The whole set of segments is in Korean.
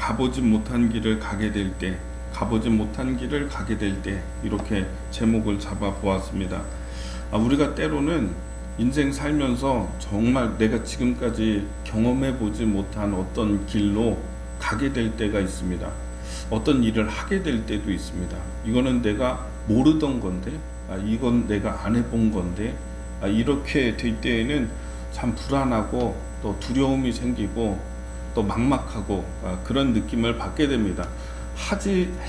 가보지 못한 길을 가게 될 때, 가보지 못한 길을 가게 될 때, 이렇게 제목을 잡아 보았습니다. 우리가 때로는 인생 살면서 정말 내가 지금까지 경험해 보지 못한 어떤 길로 가게 될 때가 있습니다. 어떤 일을 하게 될 때도 있습니다. 이거는 내가 모르던 건데, 이건 내가 안 해본 건데, 이렇게 될 때에는 참 불안하고 또 두려움이 생기고 또 막막하고 그런 느낌을 받게 됩니다.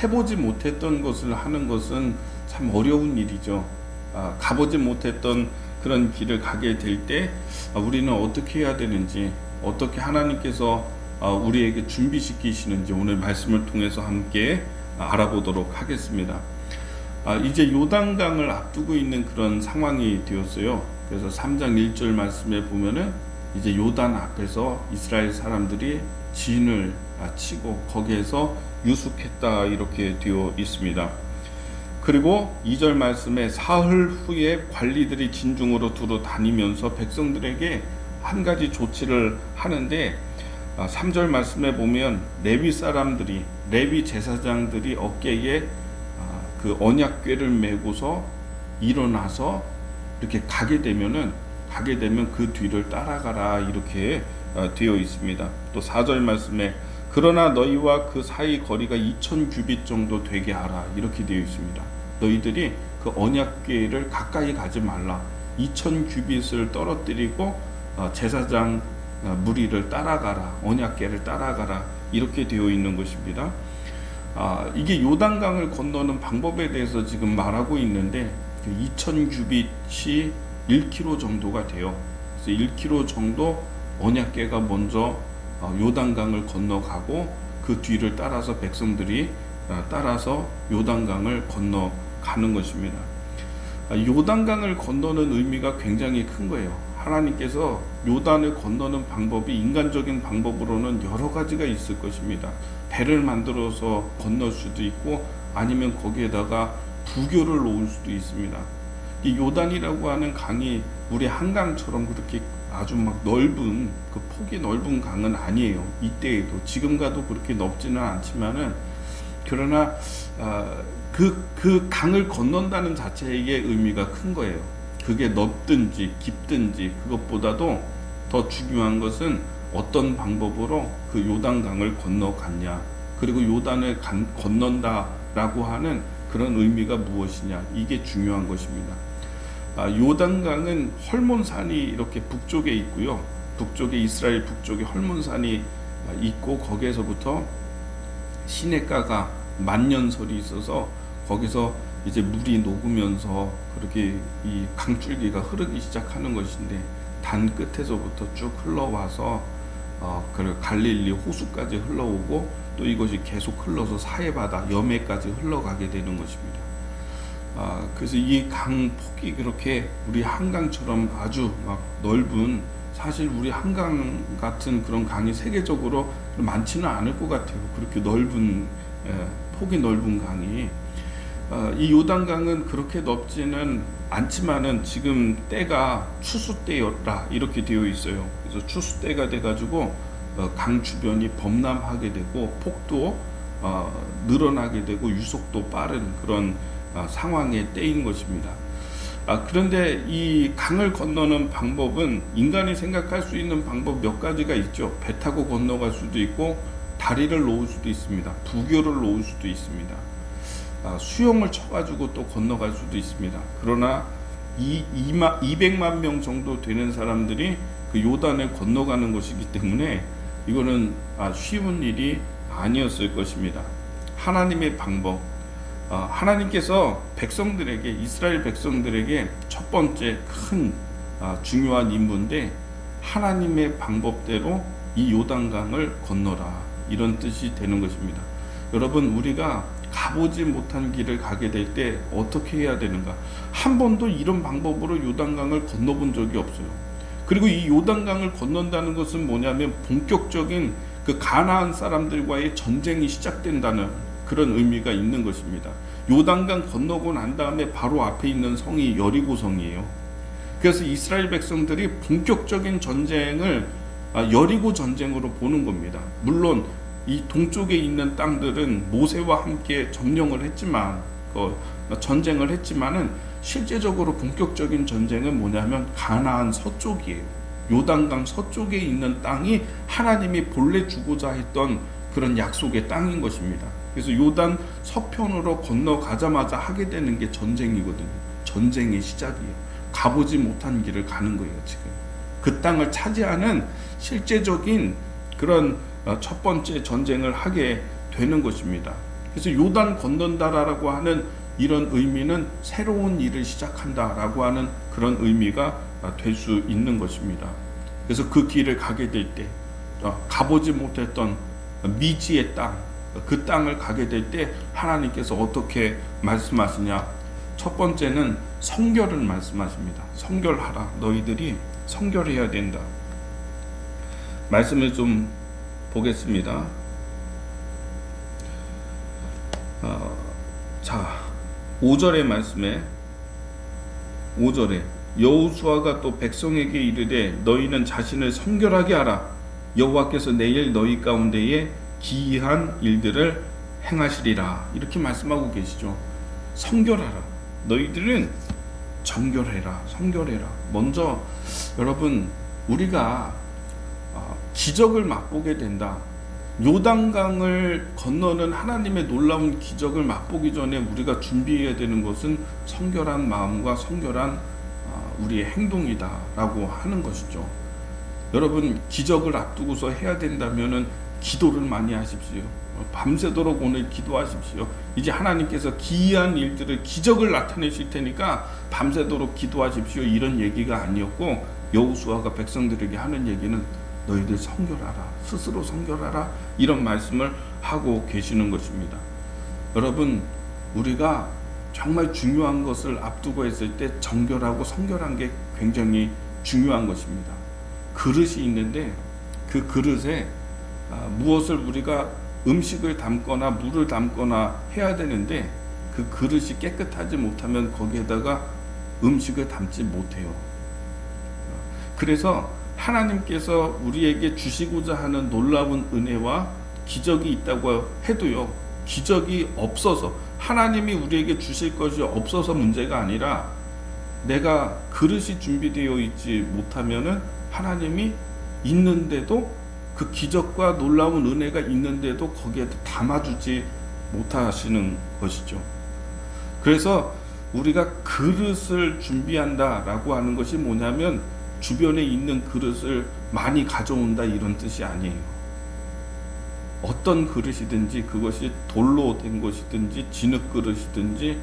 해보지 못했던 것을 하는 것은 참 어려운 일이죠. 가보지 못했던 그런 길을 가게 될 때 우리는 어떻게 해야 되는지, 어떻게 하나님께서 우리에게 준비시키시는지 오늘 말씀을 통해서 함께 알아보도록 하겠습니다. 이제 요단강을 앞두고 있는 그런 상황이 되었어요. 그래서 3장 1절 말씀에 보면은 이제 요단 앞에서 이스라엘 사람들이 진을 치고 거기에서 유숙했다 이렇게 되어 있습니다. 그리고 2절 말씀에 사흘 후에 관리들이 진중으로 두루 다니면서 백성들에게 한 가지 조치를 하는데 3절 말씀에 보면 레위 사람들이, 레위 제사장들이 어깨에 그 언약궤를 메고서 일어나서 이렇게 가게 되면 그 뒤를 따라가라 이렇게 되어 있습니다. 또 4절 말씀에 그러나 너희와 그 사이 거리가 2000규빗 정도 되게 하라 이렇게 되어 있습니다. 너희들이 그 언약궤를 가까이 가지 말라. 2000규빗을 떨어뜨리고 제사장 무리를 따라가라. 언약궤를 따라가라. 이렇게 되어 있는 것입니다. 이게 요단강을 건너는 방법에 대해서 지금 말하고 있는데 2000규빗이 1km 정도가 돼요. 그래서 1km 정도 언약궤가 먼저 요단강을 건너가고 그 뒤를 따라서 백성들이 따라서 요단강을 건너가는 것입니다. 요단강을 건너는 의미가 굉장히 큰 거예요. 하나님께서 요단을 건너는 방법이 인간적인 방법으로는 여러 가지가 있을 것입니다. 배를 만들어서 건널 수도 있고 아니면 거기에다가 부교를 놓을 수도 있습니다. 이 요단이라고 하는 강이 우리 한강처럼 그렇게 아주 막 넓은 그 폭이 넓은 강은 아니에요. 이때에도 지금 가도 그렇게 넓지는 않지만은 그러나 그 강을 건넌다는 자체의 의미가 큰 거예요. 그게 넓든지 깊든지 그것보다도 더 중요한 것은 어떤 방법으로 그 요단강을 건너갔냐, 그리고 요단을 건넌다라고 하는 그런 의미가 무엇이냐, 이게 중요한 것입니다. 요단강은 헐몬산이 이렇게 북쪽에 있고요. 북쪽에 이스라엘 북쪽에 헐몬산이 있고 거기에서부터 시냇가가 만년설이 있어서 거기서 이제 물이 녹으면서 그렇게 이 강줄기가 흐르기 시작하는 것인데 단 끝에서부터 쭉 흘러와서 그 갈릴리 호수까지 흘러오고 또 이것이 계속 흘러서 사해바다 여매까지 흘러가게 되는 것입니다. 그래서 이 강 폭이 그렇게 우리 한강처럼 아주 막 넓은, 사실 우리 한강 같은 그런 강이 세계적으로 많지는 않을 것 같아요. 그렇게 넓은 폭이 넓은 강이 이 요단강은 그렇게 넓지는 않지만은 지금 때가 추수 때였다 이렇게 되어 있어요. 그래서 추수 때가 돼가지고 강 주변이 범람하게 되고 폭도 늘어나게 되고 유속도 빠른 그런 상황의 때인 것입니다. 그런데 이 강을 건너는 방법은 인간이 생각할 수 있는 방법 몇 가지가 있죠. 배 타고 건너갈 수도 있고 다리를 놓을 수도 있습니다. 부교를 놓을 수도 있습니다. 수영을 쳐가지고 또 건너갈 수도 있습니다. 그러나 200만 명 정도 되는 사람들이 그 요단을 건너가는 것이기 때문에 이거는 쉬운 일이 아니었을 것입니다. 하나님의 방법, 하나님께서 백성들에게, 이스라엘 백성들에게 첫 번째 큰 중요한 임무인데 하나님의 방법대로 이 요단강을 건너라, 이런 뜻이 되는 것입니다. 여러분, 우리가 가보지 못한 길을 가게 될 때 어떻게 해야 되는가? 한 번도 이런 방법으로 요단강을 건너본 적이 없어요. 그리고 이 요단강을 건넌다는 것은 뭐냐면 본격적인 그 가나안 사람들과의 전쟁이 시작된다는 그런 의미가 있는 것입니다. 요단강 건너고 난 다음에 바로 앞에 있는 성이 여리고성이에요. 그래서 이스라엘 백성들이 본격적인 전쟁을 여리고 전쟁으로 보는 겁니다. 물론 이 동쪽에 있는 땅들은 모세와 함께 점령을 했지만 전쟁을 했지만은 실제적으로 본격적인 전쟁은 뭐냐면 가나안 서쪽이에요. 요단강 서쪽에 있는 땅이 하나님이 본래 주고자 했던 그런 약속의 땅인 것입니다. 그래서 요단 서편으로 건너가자마자 하게 되는 게 전쟁이거든요. 전쟁의 시작이에요. 가보지 못한 길을 가는 거예요. 지금 그 땅을 차지하는 실제적인 그런 첫 번째 전쟁을 하게 되는 것입니다. 그래서 요단 건넌다라고 하는 이런 의미는 새로운 일을 시작한다라고 하는 그런 의미가 될 수 있는 것입니다. 그래서 그 길을 가게 될 때 가보지 못했던 미지의 땅, 그 땅을 가게 될 때 하나님께서 어떻게 말씀하시냐? 첫 번째는 성결을 말씀하십니다. 성결하라. 너희들이 성결해야 된다. 말씀을 좀 보겠습니다. 자, 5절의 말씀에 5절에 여호수아가 또 백성에게 이르되 너희는 자신을 성결하게 하라. 여호와께서 내일 너희 가운데에 기이한 일들을 행하시리라. 이렇게 말씀하고 계시죠. 성결하라. 너희들은 정결해라. 성결해라. 먼저 여러분 우리가 기적을 맛보게 된다. 요단강을 건너는 하나님의 놀라운 기적을 맛보기 전에 우리가 준비해야 되는 것은 성결한 마음과 성결한 우리의 행동이다라고 하는 것이죠. 여러분 기적을 앞두고서 해야 된다면은 기도를 많이 하십시오. 밤새도록 오늘 기도하십시오. 이제 하나님께서 기이한 일들을 기적을 나타내실 테니까 밤새도록 기도하십시오. 이런 얘기가 아니었고 여호수아가 백성들에게 하는 얘기는 너희들 성결하라. 스스로 성결하라. 이런 말씀을 하고 계시는 것입니다. 여러분 우리가 정말 중요한 것을 앞두고 했을 때 정결하고 성결한 게 굉장히 중요한 것입니다. 그릇이 있는데 그 그릇에 무엇을 우리가 음식을 담거나 물을 담거나 해야 되는데 그 그릇이 깨끗하지 못하면 거기에다가 음식을 담지 못해요. 그래서 하나님께서 우리에게 주시고자 하는 놀라운 은혜와 기적이 있다고 해도요, 기적이 없어서 하나님이 우리에게 주실 것이 없어서 문제가 아니라 내가 그릇이 준비되어 있지 못하면은 하나님이 있는데도 그 기적과 놀라운 은혜가 있는데도 거기에 담아주지 못하시는 것이죠. 그래서 우리가 그릇을 준비한다라고 하는 것이 뭐냐면 주변에 있는 그릇을 많이 가져온다 이런 뜻이 아니에요. 어떤 그릇이든지 그것이 돌로 된 것이든지 진흙 그릇이든지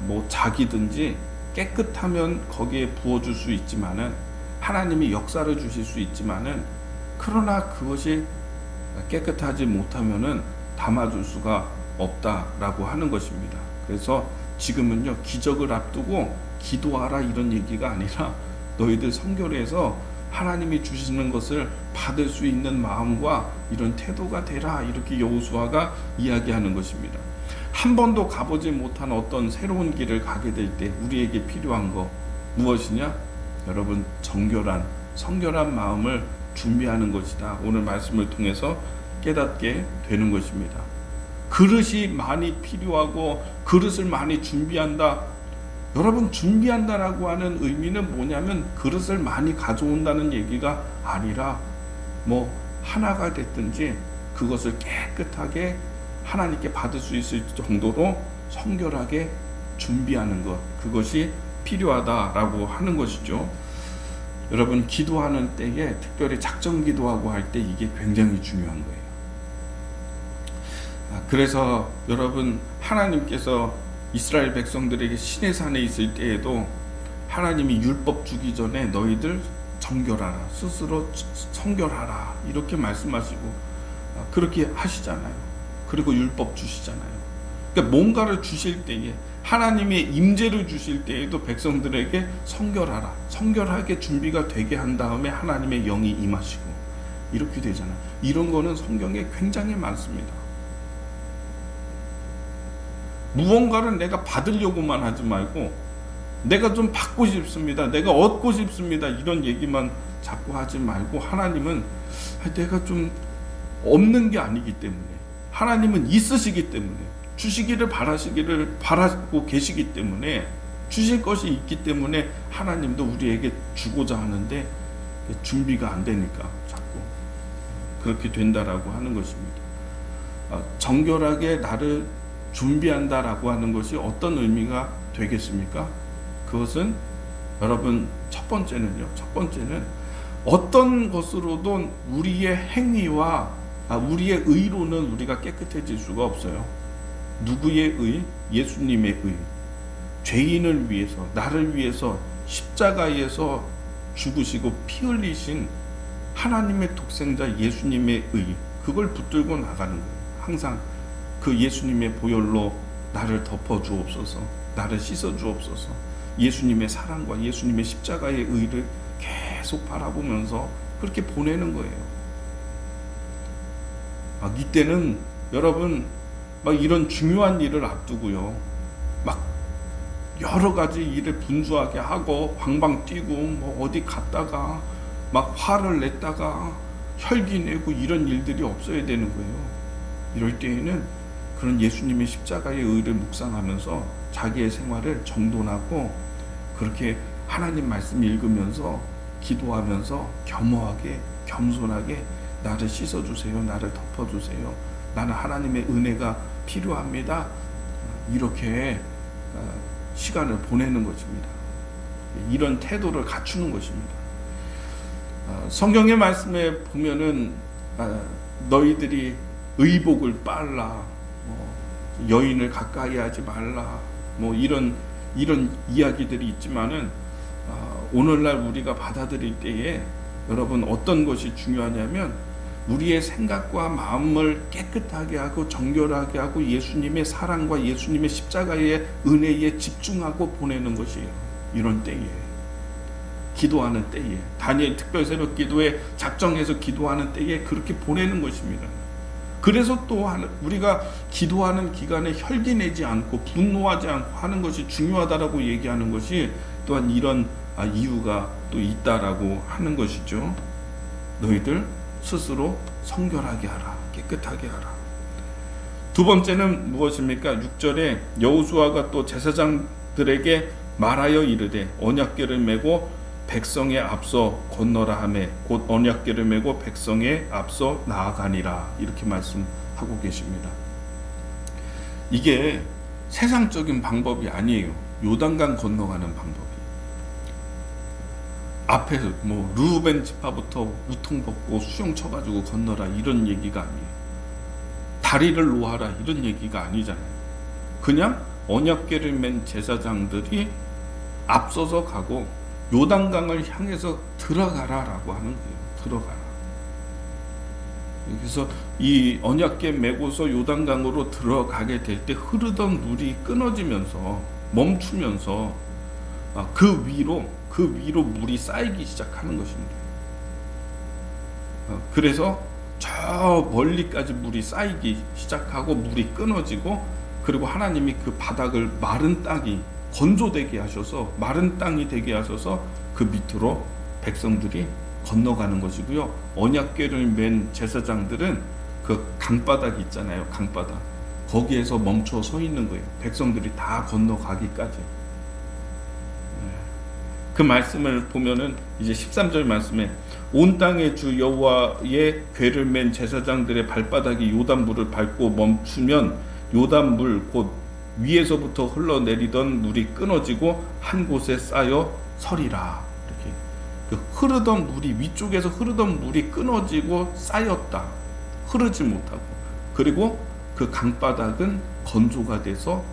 뭐 자기든지 깨끗하면 거기에 부어줄 수 있지만은 하나님이 역사를 주실 수 있지만은 그러나 그것이 깨끗하지 못하면은 담아줄 수가 없다라고 하는 것입니다. 그래서 지금은요 기적을 앞두고 기도하라 이런 얘기가 아니라 너희들 성결해서 하나님이 주시는 것을 받을 수 있는 마음과 이런 태도가 되라 이렇게 여호수아가 이야기하는 것입니다. 한 번도 가보지 못한 어떤 새로운 길을 가게 될 때 우리에게 필요한 거 무엇이냐? 여러분 정결한 성결한 마음을 준비하는 것이다. 오늘 말씀을 통해서 깨닫게 되는 것입니다. 그릇이 많이 필요하고 그릇을 많이 준비한다. 여러분 준비한다라고 하는 의미는 뭐냐면 그릇을 많이 가져온다는 얘기가 아니라 뭐 하나가 됐든지 그것을 깨끗하게 하나님께 받을 수 있을 정도로 성결하게 준비하는 것, 그것이 필요하다라고 하는 것이죠. 여러분 기도하는 때에 특별히 작정 기도하고 할 때 이게 굉장히 중요한 거예요. 그래서 여러분 하나님께서 이스라엘 백성들에게 시내산에 있을 때에도 하나님이 율법 주기 전에 너희들 정결하라, 스스로 성결하라 이렇게 말씀하시고 그렇게 하시잖아요. 그리고 율법 주시잖아요. 그러니까 뭔가를 주실 때에 하나님의 임재를 주실 때에도 백성들에게 성결하라, 성결하게 준비가 되게 한 다음에 하나님의 영이 임하시고 이렇게 되잖아요. 이런 거는 성경에 굉장히 많습니다. 무언가를 내가 받으려고만 하지 말고 내가 좀 받고 싶습니다, 내가 얻고 싶습니다 이런 얘기만 자꾸 하지 말고 하나님은 내가 좀 없는 게 아니기 때문에, 하나님은 있으시기 때문에, 주시기를 바라고 계시기 때문에, 주실 것이 있기 때문에 하나님도 우리에게 주고자 하는데 준비가 안 되니까 자꾸 그렇게 된다라고 하는 것입니다. 정결하게 나를 준비한다라고 하는 것이 어떤 의미가 되겠습니까? 그것은 여러분, 첫 번째는 어떤 것으로도 우리의 행위와 우리의 의로는 우리가 깨끗해질 수가 없어요. 누구의 의? 예수님의 의. 죄인을 위해서, 나를 위해서 십자가에서 죽으시고 피 흘리신 하나님의 독생자 예수님의 의, 그걸 붙들고 나가는 거예요. 항상 그 예수님의 보혈로 나를 덮어 주옵소서, 나를 씻어 주옵소서. 예수님의 사랑과 예수님의 십자가의 의를 계속 바라보면서 그렇게 보내는 거예요. 이때는 여러분, 막 이런 중요한 일을 앞두고요, 막 여러 가지 일을 분주하게 하고 방방 뛰고 뭐 어디 갔다가 막 화를 냈다가 혈기 내고 이런 일들이 없어야 되는 거예요. 이럴 때에는 그런 예수님의 십자가의 의를 묵상하면서 자기의 생활을 정돈하고 그렇게 하나님 말씀 읽으면서 기도하면서 겸허하게 겸손하게 나를 씻어주세요, 나를 덮어주세요, 나는 하나님의 은혜가 필요합니다, 이렇게 시간을 보내는 것입니다. 이런 태도를 갖추는 것입니다. 성경의 말씀에 보면은 너희들이 의복을 빨라, 여인을 가까이 하지 말라, 이런 이야기들이 있지만은 오늘날 우리가 받아들일 때에 여러분, 어떤 것이 중요하냐면 우리의 생각과 마음을 깨끗하게 하고 정결하게 하고 예수님의 사랑과 예수님의 십자가의 은혜에 집중하고 보내는 것이에요. 이런 때에, 기도하는 때에, 다니엘 특별 새벽 기도에 작정해서 기도하는 때에 그렇게 보내는 것입니다. 그래서 또 우리가 기도하는 기간에 혈기 내지 않고 분노하지 않고 하는 것이 중요하다라고 얘기하는 것이 또한 이런 이유가 또 있다라고 하는 것이죠. 너희들 스스로 성결하게 하라, 깨끗하게 하라. 두 번째는 무엇입니까? 6절에 여호수아가 또 제사장들에게 말하여 이르되 언약궤를 메고 백성에 앞서 건너라 하매 곧 언약궤를 메고 백성에 앞서 나아가니라, 이렇게 말씀하고 계십니다. 이게 세상적인 방법이 아니에요. 요단강 건너가는 방법이. 앞에서 르우벤 지파부터 우통 벗고 수영 쳐가지고 건너라, 이런 얘기가 아니에요. 다리를 놓아라, 이런 얘기가 아니잖아요. 그냥 언약궤를 맨 제사장들이 앞서서 가고 요단강을 향해서 들어가라라고 하는 거예요. 들어가라. 그래서 이 언약궤 메고서 요단강으로 들어가게 될 때 흐르던 물이 끊어지면서 멈추면서 그 위로 물이 쌓이기 시작하는 것입니다. 그래서 저 멀리까지 물이 쌓이기 시작하고 물이 끊어지고, 그리고 하나님이 그 바닥을 마른 땅이 건조되게 하셔서 마른 땅이 되게 하셔서 그 밑으로 백성들이 건너가는 것이고요. 언약궤를 맨 제사장들은 그 강바닥 있잖아요. 강바닥. 거기에서 멈춰 서 있는 거예요. 백성들이 다 건너가기까지. 그 말씀을 보면은 이제 13절 말씀에 온 땅의 주 여호와의 궤를 맨 제사장들의 발바닥이 요단물을 밟고 멈추면 요단물 곧 위에서부터 흘러내리던 물이 끊어지고 한 곳에 쌓여 서리라. 이렇게 그 흐르던 물이, 위쪽에서 흐르던 물이 끊어지고 쌓였다. 흐르지 못하고, 그리고 그 강바닥은 건조가 돼서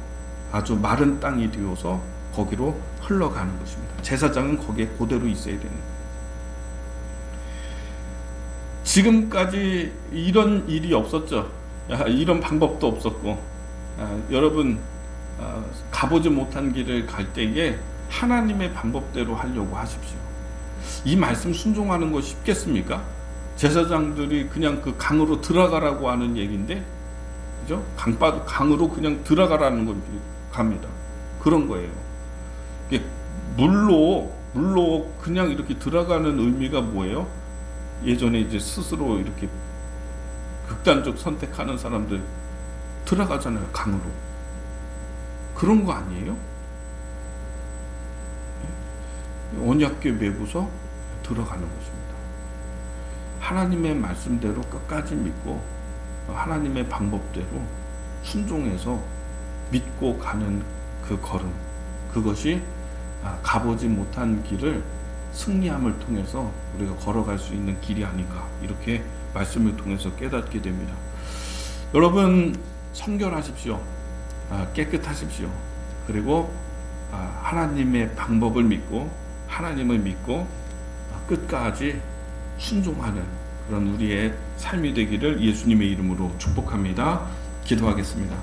아주 마른 땅이 되어서 거기로 흘러가는 것입니다. 제사장은 거기에 그대로 있어야 되는 거예요. 지금까지 이런 일이 없었죠. 이런 방법도 없었고, 여러분 가보지 못한 길을 갈 때에 하나님의 방법대로 하려고 하십시오. 이 말씀 순종하는 거 쉽겠습니까? 제사장들이 그냥 그 강으로 들어가라고 하는 얘기인데, 그죠? 강으로 그냥 들어가라는 겁니다. 그런 거예요. 물로 그냥 이렇게 들어가는 의미가 뭐예요? 예전에 이제 스스로 이렇게 극단적 선택하는 사람들 들어가잖아요, 강으로. 그런 거 아니에요? 언약궤 메고서 들어가는 것입니다. 하나님의 말씀대로 끝까지 믿고 하나님의 방법대로 순종해서 믿고 가는 그 걸음, 그것이 가보지 못한 길을 승리함을 통해서 우리가 걸어갈 수 있는 길이 아닌가, 이렇게 말씀을 통해서 깨닫게 됩니다. 여러분, 성결하십시오. 깨끗하십시오. 그리고 하나님의 방법을 믿고 하나님을 믿고 끝까지 순종하는 그런 우리의 삶이 되기를 예수님의 이름으로 축복합니다. 기도하겠습니다.